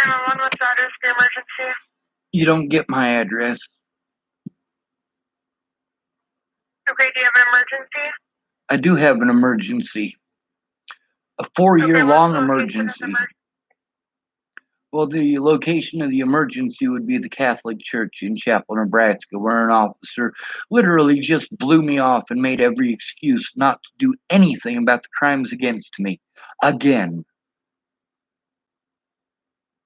911, what's the address for emergency? You don't get my address. Okay, do you have an emergency? I do have an emergency. A 4-year-long emergency. Well, the location of the emergency would be the Catholic Church in Chapel, Nebraska, where an officer literally just blew me off and made every excuse not to do anything about the crimes against me. Again.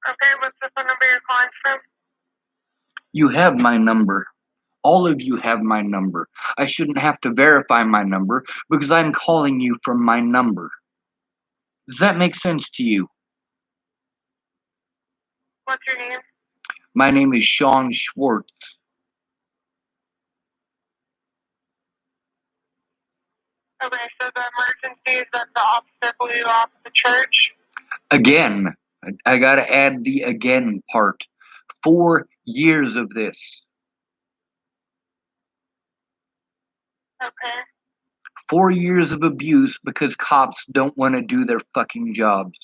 Okay, what's the phone number you're calling from? You have my number. All of you have my number. I shouldn't have to verify my number because I'm calling you from my number. Does that make sense to you? What's your name? My name is Sean Schwartz. Okay, so the emergency is that the officer blew you off the church? Again. I gotta add the again part. 4 years of this. Okay. 4 years of abuse because cops don't want to do their fucking jobs.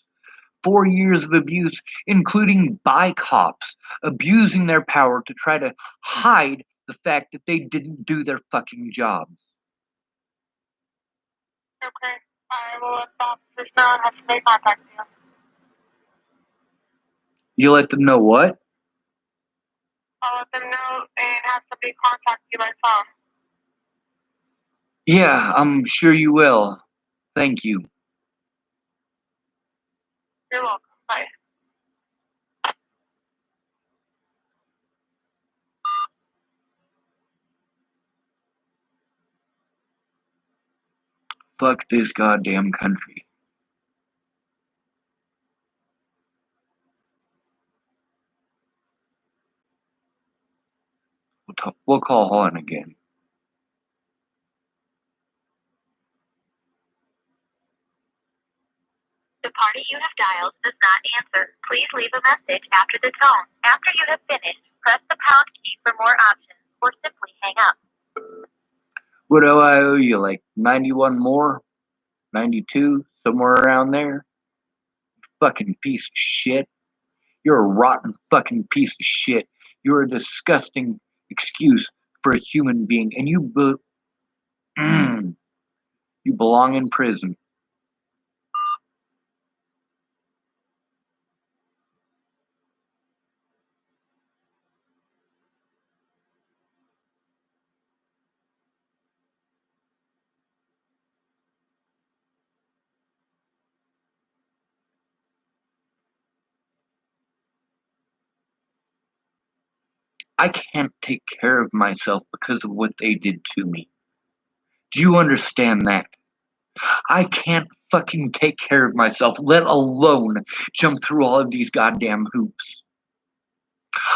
4 years of abuse, including by cops, abusing their power to try to hide the fact that they didn't do their fucking jobs. Okay, I will let the officers know and have somebody contact you. You let them know what? I'll let them know and have somebody contact you by phone. Yeah, I'm sure you will. Thank you. You're welcome. Bye. Fuck this goddamn country. We'll call Helen again. The party you have dialed does not answer. Please leave a message after the tone. After you have finished, press the pound key for more options, or simply hang up. What do I owe you? Like 91 more? 92? Somewhere around there? Fucking piece of shit. You're a rotten fucking piece of shit. You're a disgusting excuse for a human being, and you belong in prison. I can't take care of myself because of what they did to me. Do you understand that? I can't fucking take care of myself, let alone jump through all of these goddamn hoops.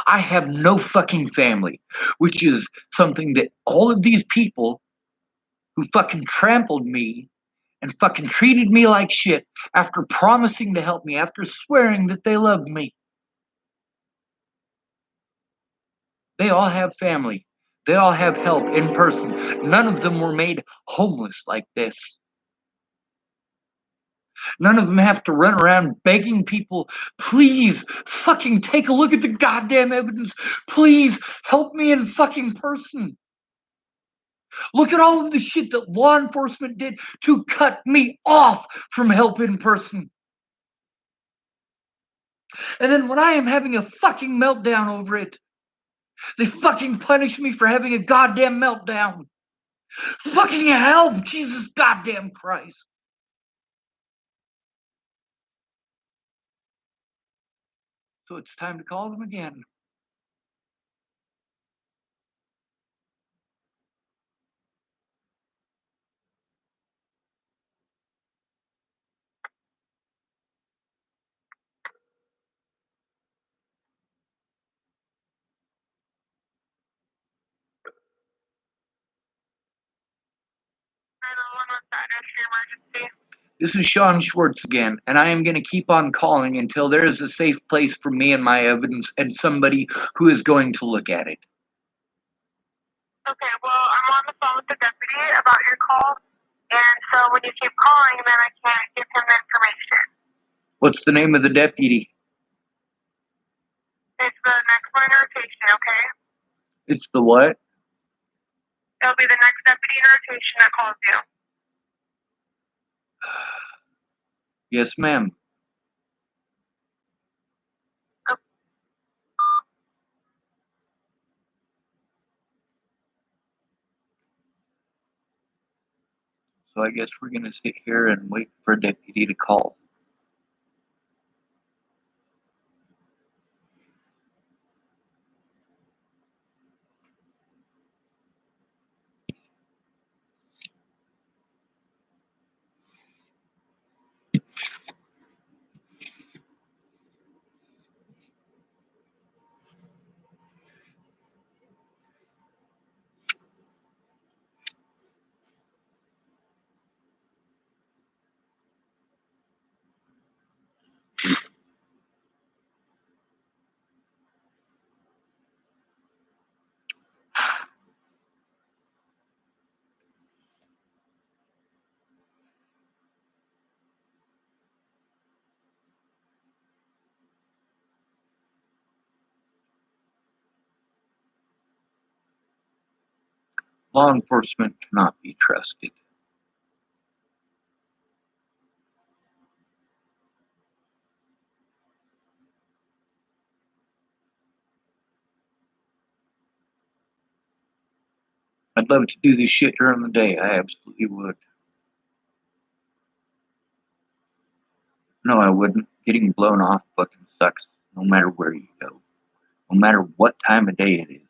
I have no fucking family, which is something that all of these people who fucking trampled me and fucking treated me like shit after promising to help me, after swearing that they loved me. They all have family. They all have help in person. None of them were made homeless like this. None of them have to run around begging people, please fucking take a look at the goddamn evidence. Please help me in fucking person. Look at all of the shit that law enforcement did to cut me off from help in person. And then when I am having a fucking meltdown over it, they fucking punish me for having a goddamn meltdown. Fucking help, Jesus goddamn Christ. So it's time to call them again. This is Sean Schwartz again, and I am going to keep on calling until there is a safe place for me and my evidence and somebody who is going to look at it. Okay, well, I'm on the phone with the deputy about your call, and so when you keep calling, then I can't give him the information. What's the name of the deputy? It's the next line rotation, okay? It's the what? It'll be the next deputy in rotation that calls you. Yes, ma'am. So I guess we're going to sit here and wait for a deputy to call. Law enforcement cannot be trusted. I'd love to do this shit during the day. I absolutely would. No, I wouldn't. Getting blown off fucking sucks no matter where you go. No matter what time of day it is.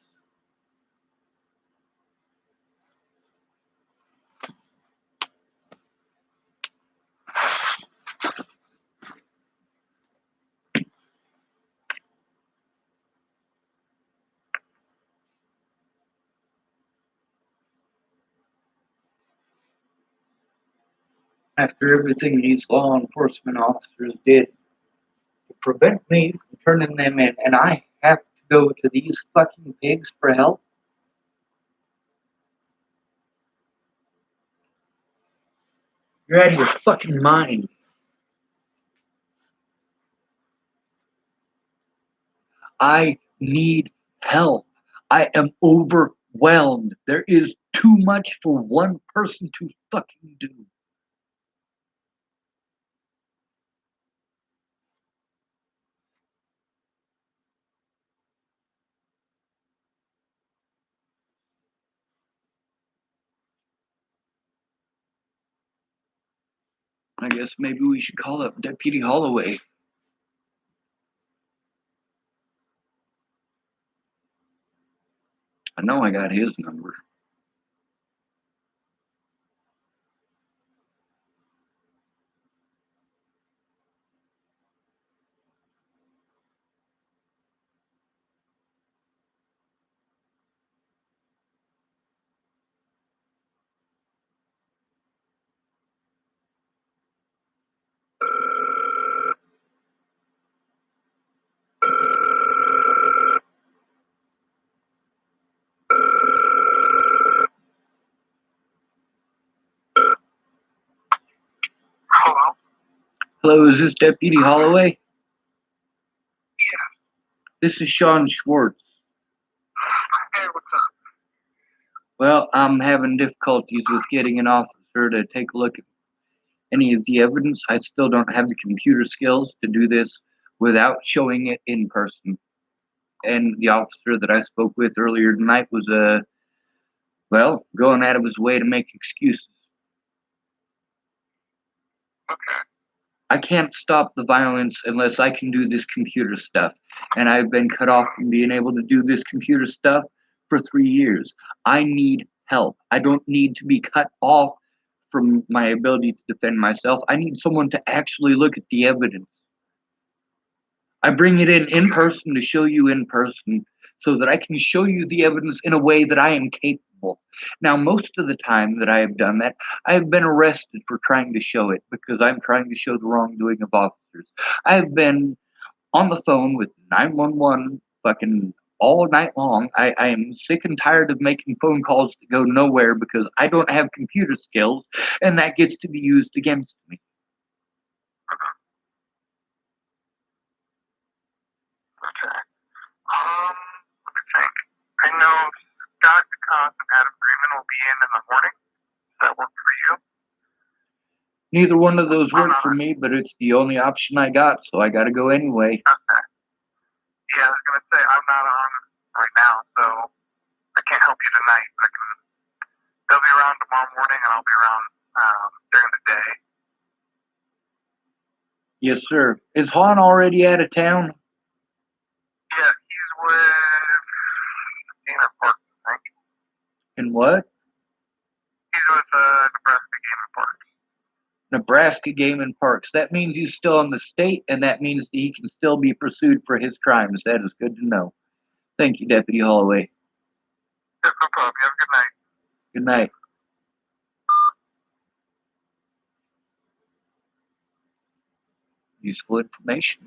After everything these law enforcement officers did to prevent me from turning them in, and I have to go to these fucking pigs for help? You're out of your fucking mind. I need help. I am overwhelmed. There is too much for one person to fucking do. I guess maybe we should call up Deputy Holloway. I know I got his number. Hello? Hello, is this Deputy Holloway? This is Sean Schwartz. Hey, what's up? Well, I'm having difficulties with getting an officer to take a look at any of the evidence. I still don't have the computer skills to do this without showing it in person. And the officer that I spoke with earlier tonight was, well, going out of his way to make excuses. Okay. I can't stop the violence unless I can do this computer stuff. And I've been cut off from being able to do this computer stuff for 3 years. I need help. I don't need to be cut off from my ability to defend myself. I need someone to actually look at the evidence. I bring it in person to show you in person so that I can show you the evidence in a way that I am capable. Now, most of the time that I have done that, I have been arrested for trying to show it because I'm trying to show the wrongdoing of officers. I have been on the phone with 911 fucking all night long. I am sick and tired of making phone calls that go nowhere because I don't have computer skills, and that gets to be used against me. Okay. Let me think. I know Scott, Cos, and Adam Freeman will be in the morning. Does that work for you? Neither one of those work for me, but it's the only option I got, so I gotta go anyway. Okay. Yeah, I was gonna say I'm not on right now, so I can't help you tonight. They'll be around tomorrow morning, and I'll be around during the day. Yes, sir. Is Han already out of town? Yeah, he's with Dana Park, I think. And what? He's with Nebraska Game and Park. Nebraska Game and Parks. That means he's still in the state, and that means that he can still be pursued for his crimes. That is good to know. Thank you, Deputy Holloway. Yes, no problem. You have a good night. Good night. Useful information.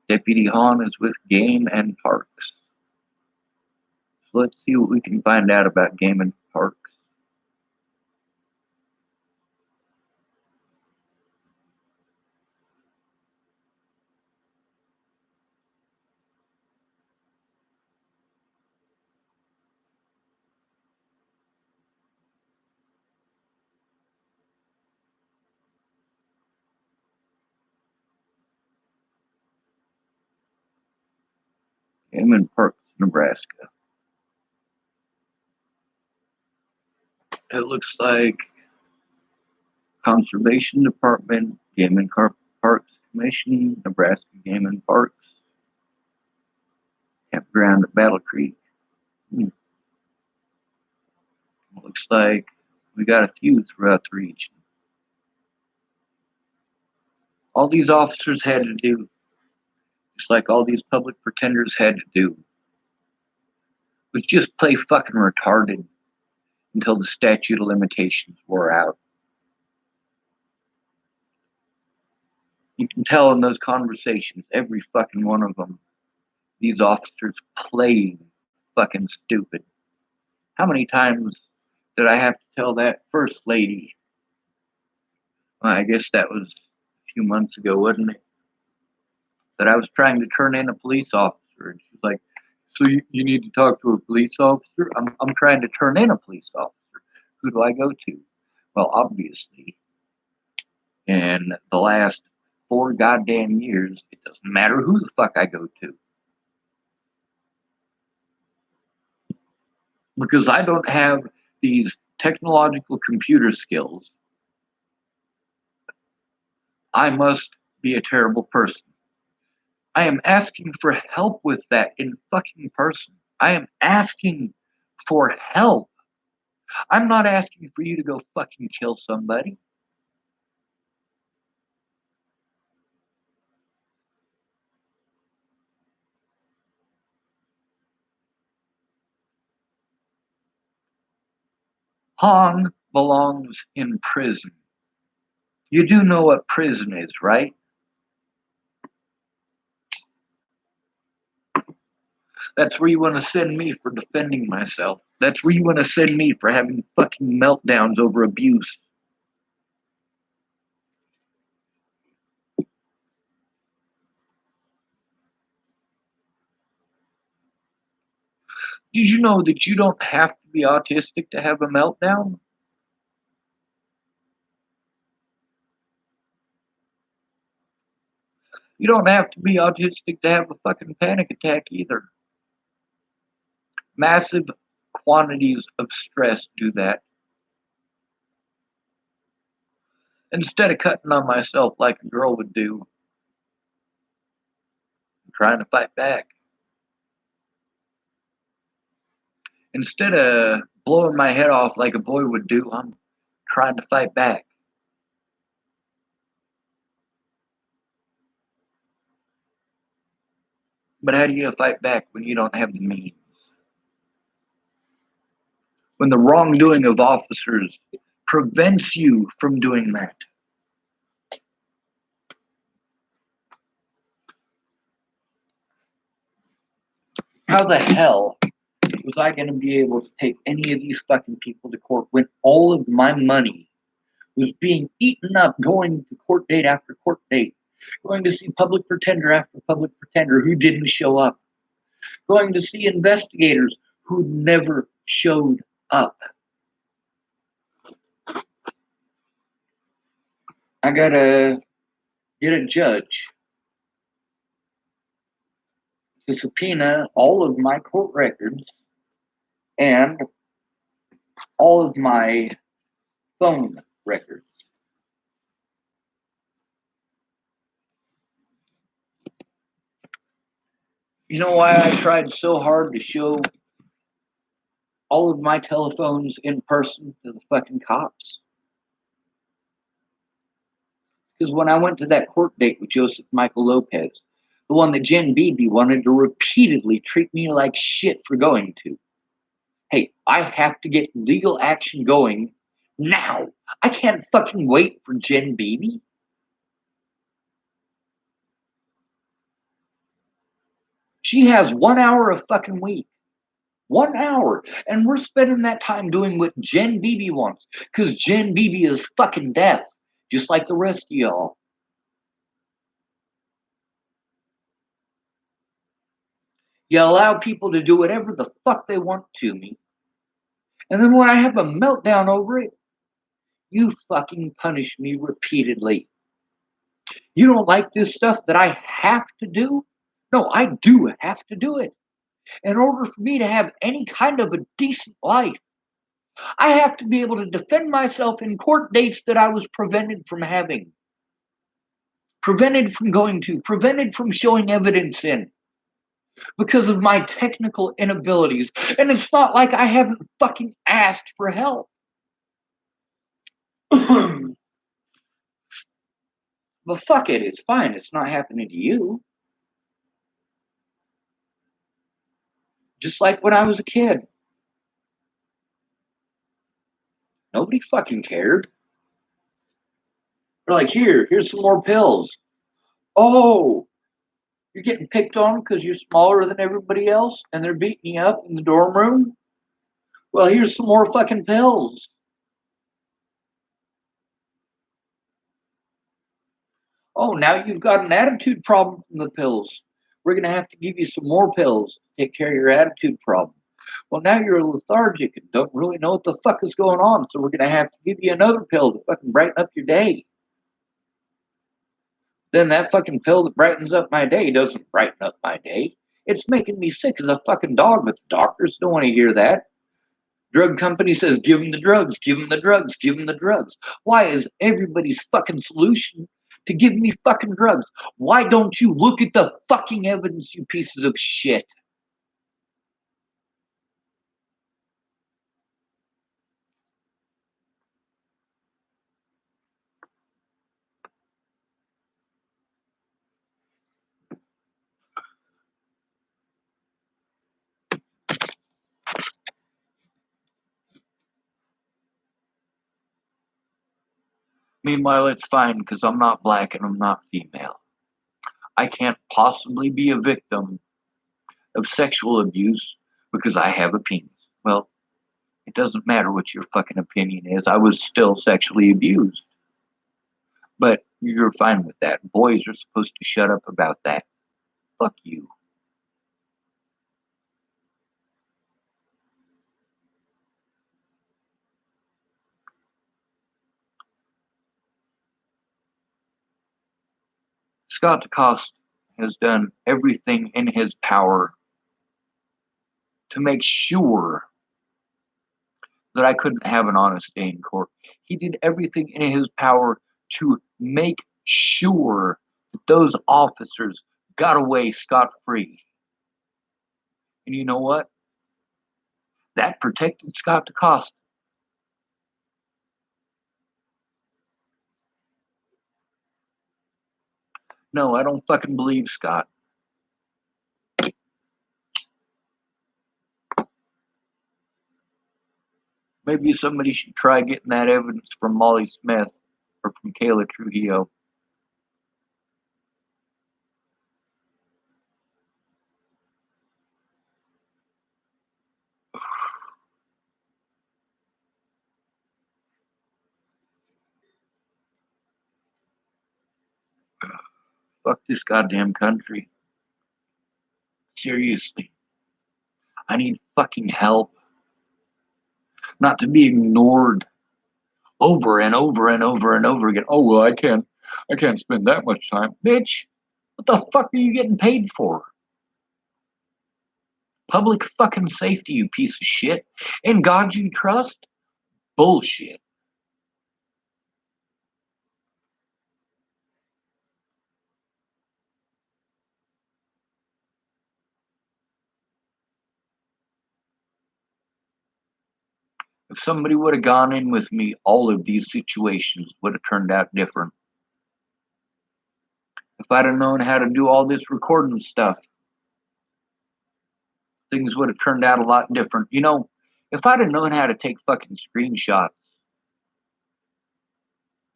Deputy Hahn is with Game and Parks. So let's see what we can find out about Game and Parks. Game and Parks, Nebraska. It looks like Conservation Department, Game and Parks Commission, Nebraska Game and Parks, Campground at Battle Creek. Looks like we got a few throughout the region. All these officers had to do, just like all these public pretenders had to do, was just play fucking retarded until the statute of limitations wore out. You can tell in those conversations, every fucking one of them, these officers played fucking stupid. How many times did I have to tell that first lady? Well, I guess that was a few months ago, wasn't it? That I was trying to turn in a police officer. And she's like, so you need to talk to a police officer? I'm trying to turn in a police officer. Who do I go to? Well, obviously, in the last 4 goddamn years, it doesn't matter who the fuck I go to. Because I don't have these technological computer skills, I must be a terrible person. I am asking for help with that in fucking person. I am asking for help. I'm not asking for you to go fucking kill somebody. Hong belongs in prison. You do know what prison is, right? That's where you want to send me for defending myself. That's where you want to send me for having fucking meltdowns over abuse. Did you know that you don't have to be autistic to have a meltdown? You don't have to be autistic to have a fucking panic attack either. Massive quantities of stress do that. Instead of cutting on myself like a girl would do, I'm trying to fight back. Instead of blowing my head off like a boy would do, I'm trying to fight back. But how do you fight back when you don't have the means? When the wrongdoing of officers prevents you from doing that? How the hell was I going to be able to take any of these fucking people to court when all of my money was being eaten up going to court date after court date? Going to see public pretender after public pretender who didn't show up. Going to see investigators who never showed up. I gotta get a judge to subpoena all of my court records and all of my phone records. You know why I tried so hard to show all of my telephones in person to the fucking cops? Because when I went to that court date with Joseph Michael Lopez, the one that Jen Beebe wanted to repeatedly treat me like shit for going to, hey, I have to get legal action going now. I can't fucking wait for Jen Beebe. She has 1 hour a fucking week. 1 hour. And we're spending that time doing what Jen Beebe wants. Because Jen Beebe is fucking deaf. Just like the rest of y'all. You allow people to do whatever the fuck they want to me. And then when I have a meltdown over it, you fucking punish me repeatedly. You don't like this stuff that I have to do? No, I do have to do it. In order for me to have any kind of a decent life, I have to be able to defend myself in court dates that I was prevented from having, prevented from going to, prevented from showing evidence in because of my technical inabilities. And it's not like I haven't fucking asked for help. But fuck it, it's fine. It's not happening to you. Just like when I was a kid. Nobody fucking cared. They're like, here's some more pills. Oh, you're getting picked on because you're smaller than everybody else and they're beating you up in the dorm room? Well, here's some more fucking pills. Oh, now you've got an attitude problem from the pills. We're going to have to give you some more pills to take care of your attitude problem. Well, now you're lethargic and don't really know what the fuck is going on, so we're going to have to give you another pill to fucking brighten up your day. Then that fucking pill that brightens up my day doesn't brighten up my day. It's making me sick as a fucking dog, but the doctors don't want to hear that. Drug company says, give them the drugs, give them the drugs, give them the drugs. Why is everybody's fucking solution to give me fucking drugs? Why don't you look at the fucking evidence, you pieces of shit? Meanwhile, it's fine because I'm not black and I'm not female. I can't possibly be a victim of sexual abuse because I have a penis. Well, it doesn't matter what your fucking opinion is. I was still sexually abused. But you're fine with that. Boys are supposed to shut up about that. Fuck you. Scott DeCoste has done everything in his power to make sure that I couldn't have an honest day in court. He did everything in his power to make sure that those officers got away scot-free. And you know what? That protected Scott DeCoste. No, I don't fucking believe Scott. Maybe somebody should try getting that evidence from Molly Smith or from Kayla Trujillo. Fuck this goddamn country. Seriously. I need fucking help. Not to be ignored over and over and over and over again. Oh well, I can't spend that much time. Bitch, what the fuck are you getting paid for? Public fucking safety, you piece of shit. In God you trust? Bullshit. If somebody would have gone in with me, all of these situations would have turned out different. If I'd have known how to do all this recording stuff, things would have turned out a lot different. You know, if I'd have known how to take fucking screenshots,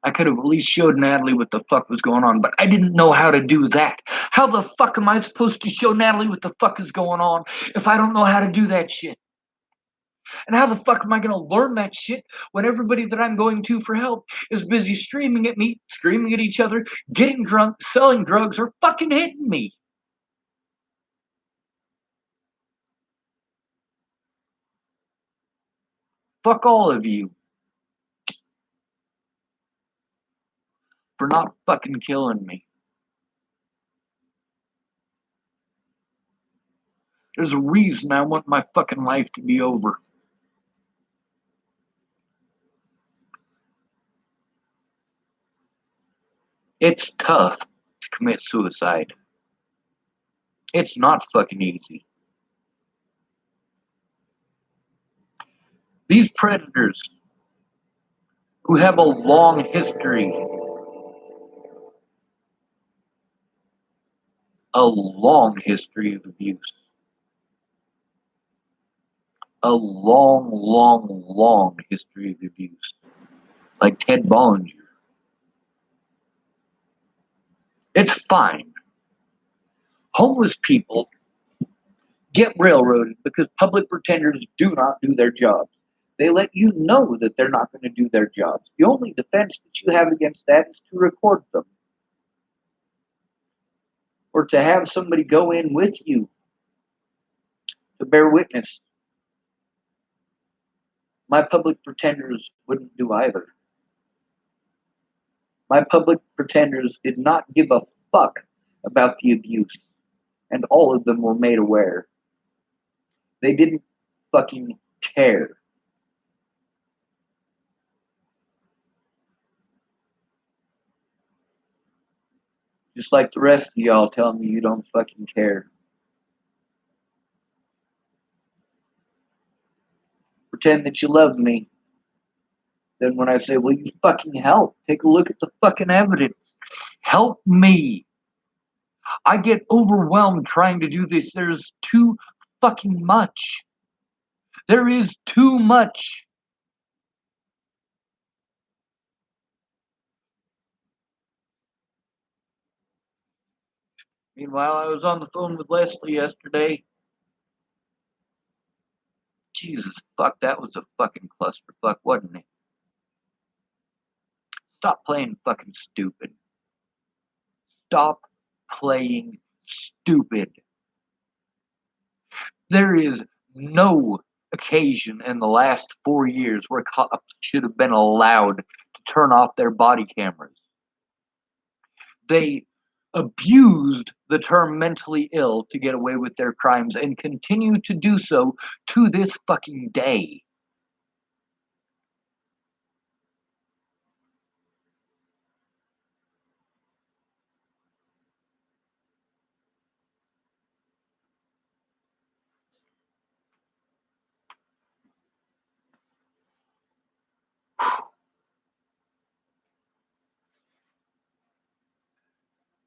I could have at least showed Natalie what the fuck was going on, but I didn't know how to do that. How the fuck am I supposed to show Natalie what the fuck is going on if I don't know how to do that shit? And how the fuck am I going to learn that shit when everybody that I'm going to for help is busy screaming at me, screaming at each other, getting drunk, selling drugs, or fucking hitting me? Fuck all of you for not fucking killing me. There's a reason I want my fucking life to be over. It's tough to commit suicide. It's not fucking easy. These predators who have a long history, of abuse, a long history of abuse, like Ted Bollinger. It's fine. Homeless people get railroaded because public pretenders do not do their jobs. They let you know that they're not going to do their jobs. The only defense that you have against that is to record them, or to have somebody go in with you to bear witness. My public pretenders wouldn't do either. My public pretenders did not give a fuck about the abuse, and all of them were made aware. They didn't fucking care. Just like the rest of y'all telling me you don't fucking care. Pretend that you love me. Then when I say, well, you fucking help, take a look at the fucking evidence. Help me. I get overwhelmed trying to do this. There's too fucking much. There is too much. Meanwhile, I was on the phone with Leslie yesterday. Jesus, fuck, that was a fucking clusterfuck, wasn't it? Stop playing fucking stupid. Stop playing stupid. There is no occasion in the last 4 years where cops should have been allowed to turn off their body cameras. They abused the term mentally ill to get away with their crimes and continue to do so to this fucking day.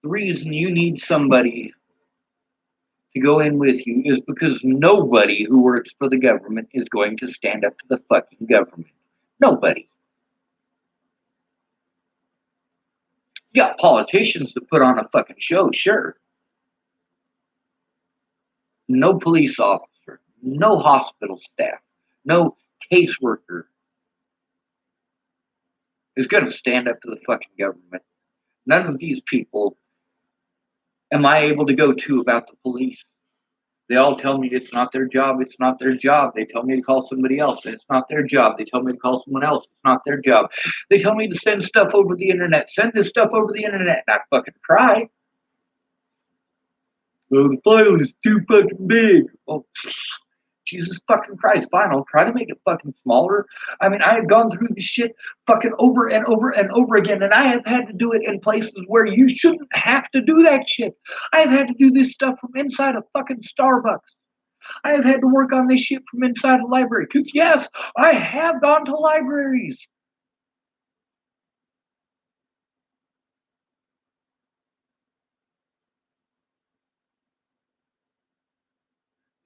The reason you need somebody to go in with you is because nobody who works for the government is going to stand up to the fucking government. Nobody. You got politicians to put on a fucking show, sure. No police officer, no hospital staff, no caseworker is going to stand up to the fucking government. None of these people am I able to go to about the police? They all tell me it's not their job. It's not their job. They tell me to call somebody else. It's not their job. They tell me to call someone else. It's not their job. They tell me to send stuff over the internet. Send this stuff over the internet. And I fucking try. Well, the file is too fucking big. Oh, Jesus fucking Christ. Fine, I'll try to make it fucking smaller. I mean, I have gone through this shit fucking over and over and over again, and I have had to do it in places where you shouldn't have to do that shit. I have had to do this stuff from inside a fucking Starbucks. I have had to work on this shit from inside a library. Because, yes, I have gone to libraries.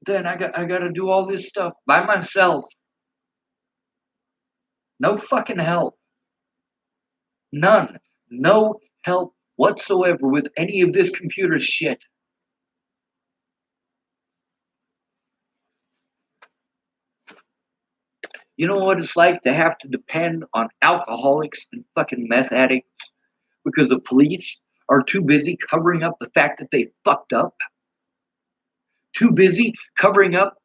Then I got to do all this stuff by myself. No fucking help. None. No help whatsoever with any of this computer shit. You know what it's like to have to depend on alcoholics and fucking meth addicts because the police are too busy covering up the fact that they fucked up? Too busy covering up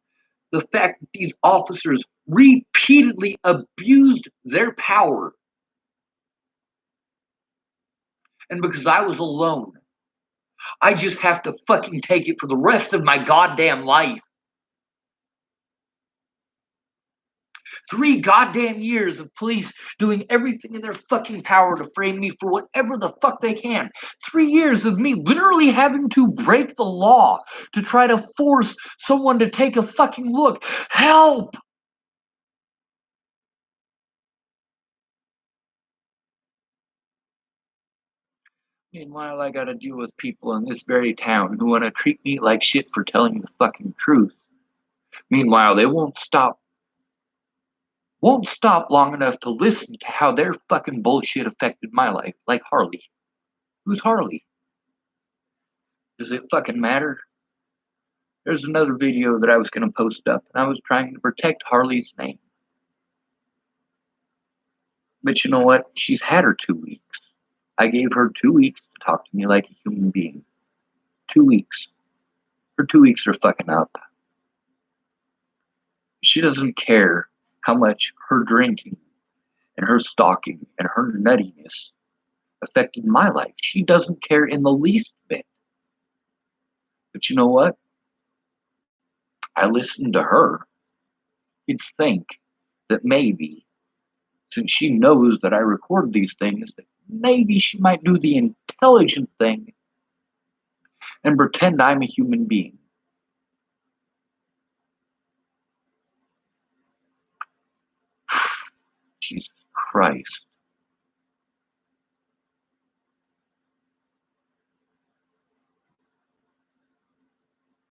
the fact that these officers repeatedly abused their power. And because I was alone, I just have to fucking take it for the rest of my goddamn life. 3 goddamn years of police doing everything in their fucking power to frame me for whatever the fuck they can. 3 years of me literally having to break the law to try to force someone to take a fucking look. Help! Meanwhile, I gotta deal with people in this very town who want to treat me like shit for telling the fucking truth. Meanwhile, they won't stop long enough to listen to how their fucking bullshit affected my life, like Harley. Who's Harley? Does it fucking matter? There's another video that I was gonna post up, and I was trying to protect Harley's name. But you know what? She's had her 2 weeks. I gave her 2 weeks to talk to me like a human being. 2 weeks. Her 2 weeks are fucking up. She doesn't care how much her drinking and her stalking and her nuttiness affected my life. She doesn't care in the least bit. But you know what? I listened to her. You'd think that maybe, since she knows that I record these things, that maybe she might do the intelligent thing and pretend I'm a human being. Jesus Christ.